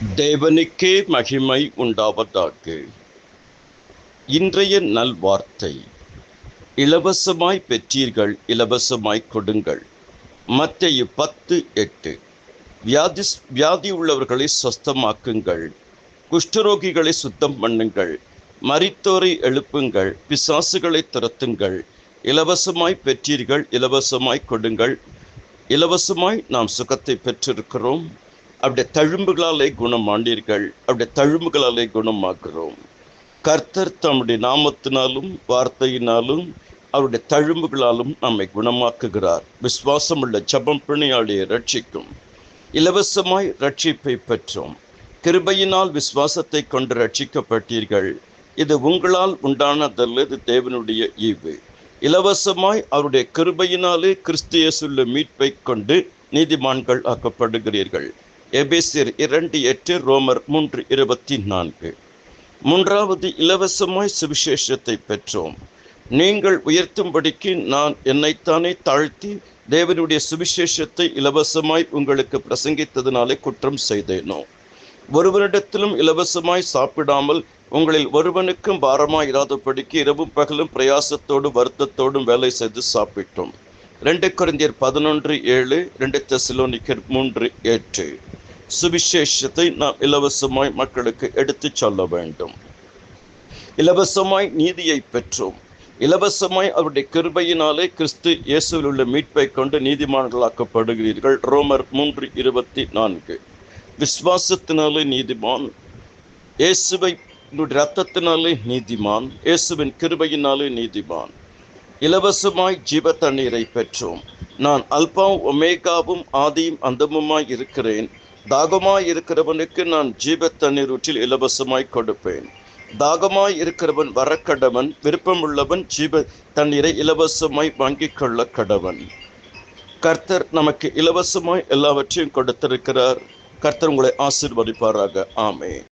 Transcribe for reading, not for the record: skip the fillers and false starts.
தேவனுக்கே மகிமை உண்டாவதாக. இன்றைய நல்வார்த்தை, இலவசமாய் பெற்றீர்கள், இலவசமாய் கொடுங்கள். மத்தேயு 10:8. வியாதி உள்ளவர்களை சொஸ்தமாக்குங்கள், குஷ்டரோகிகளை சுத்தம் பண்ணுங்கள், மரித்தோரை எழுப்புங்கள், பிசாசுகளை துரத்துங்கள். இலவசமாய் பெற்றீர்கள், இலவசமாய் கொடுங்கள். இலவசமாய் நாம் சுகத்தை பெற்றிருக்கிறோம். அவருடைய தழும்புகளாலே குணமாண்டீர்கள், அவருடைய தழும்புகளாலே குணமாக்குறோம். கர்த்தர் தம்முடைய நாமத்தினாலும் வார்த்தையினாலும் அவருடைய தழும்புகளாலும் நம்மை குணமாக்குகிறார். விசுவாசமுள்ள ஜெபம் பிணியாளியை ரட்சிக்கும். இலவசமாய் ரட்சிப்பை பெற்றோம். கிருபையினால் விசுவாசத்தை கொண்டு ரட்சிக்கப்பட்டீர்கள். இது உங்களால் உண்டானதல்ல, இது தேவனுடைய ஈவு. இலவசமாய் அவருடைய கிருபையினாலே கிறிஸ்து இயேசுவுள்ள மீட்பை கொண்டு நீதிமான்கள் ஆக்கப்படுகிறீர்கள். எபேசியர் 2:8, ரோமர் 3:24. மூன்றாவது, இலவசமாய் சுவிசேஷத்தை பெற்றோம். நீங்கள் உயர்த்தும்படிக்கு நான் என்னைத்தானே தாழ்த்தி தேவனுடைய சுவிசேஷத்தை இலவசமாய் உங்களுக்கு பிரசங்கித்ததினாலே குற்றம் செய்தேனோ? ஒருவரிடத்திலும் இலவசமாய் சாப்பிடாமல் உங்களில் ஒருவனுக்கும் பாரமாய் இராதபடிக்கு இரவும் பகலும் பிரயாசத்தோடும் வருத்தத்தோடும் வேலை செய்து சாப்பிட்டோம். 2 கொரிந்தியர் 11:7, 2 தெசலோனிக்கர் 3:8. சுவிசேஷத்தை நாம் இலவசமாய் மக்களுக்கு எடுத்து சொல்ல வேண்டும். இலவசமாய் நீதியை பெற்றோம். இலவசமாய் அவருடைய கிருபையினாலே கிறிஸ்து இயேசுவில் உள்ள மீட்பை கொண்டு நீதிமான்களாக்கப்படுகிறீர்கள். ரோமர் 3:24. விசுவாசத்தினாலே நீதிமான், இயேசுவை இரத்தத்தினாலே நீதிமான், இயேசுவின் கிருபையினாலே நீதிமான். இலவசமாய் ஜீவ தண்ணீரை பெற்றோம். நான் அல்பாவும் ஒமேகாவும் ஆதியும் அந்தமுமாய் இருக்கிறேன். தாகமாய் இருக்கிறவனுக்கு நான் ஜீவ தண்ணீர் ஊற்றில் இலவசமாய் கொடுப்பேன். தாகமாய் இருக்கிறவன் வரக்கடவன், விருப்பமுள்ளவன் ஜீவ தண்ணீரை இலவசமாய் வாங்கிக் கொள்ள கடவன். கர்த்தர் நமக்கு இலவசமாய் எல்லாவற்றையும் கொடுத்திருக்கிறார். கர்த்தர் உங்களை ஆசீர்வதிப்பாராக. ஆமென்.